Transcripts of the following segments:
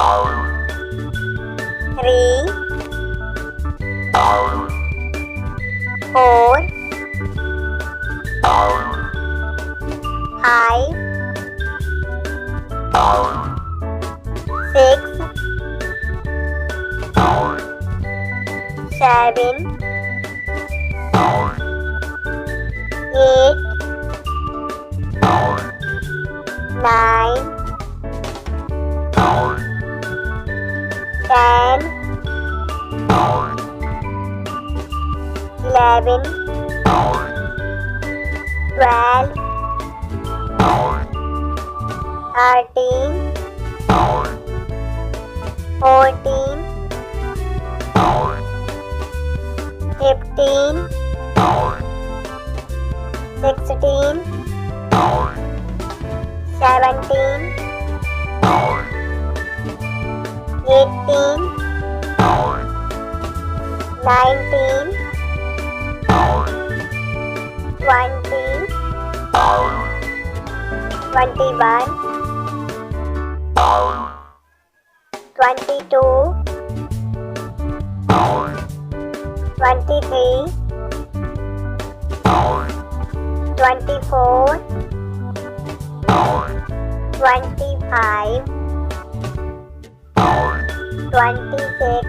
3, 4, 5, 6, 7, 8, 9, 10, 11, 12, 13, 14, 15, 16, 17, 18, 19, 20, 21, 22, 23, 24, 25, 26,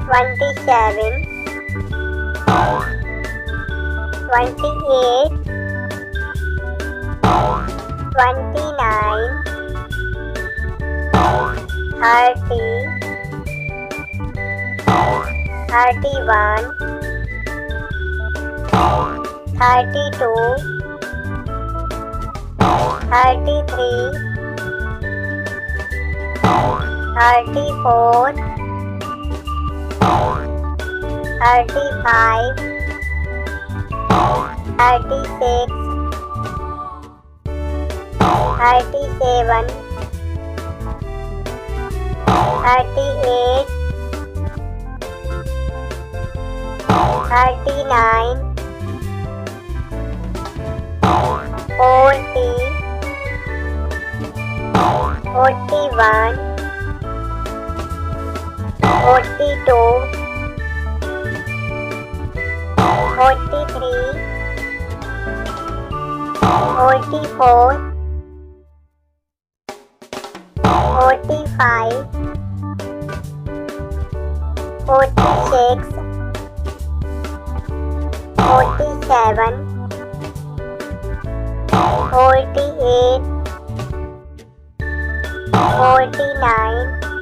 27, 28, 29, 30, 31, 32, 33, 34, 35, 36, 37, 38, 39, 40, 41, 42, 43, 44, 45, 46, 47, 48, 49,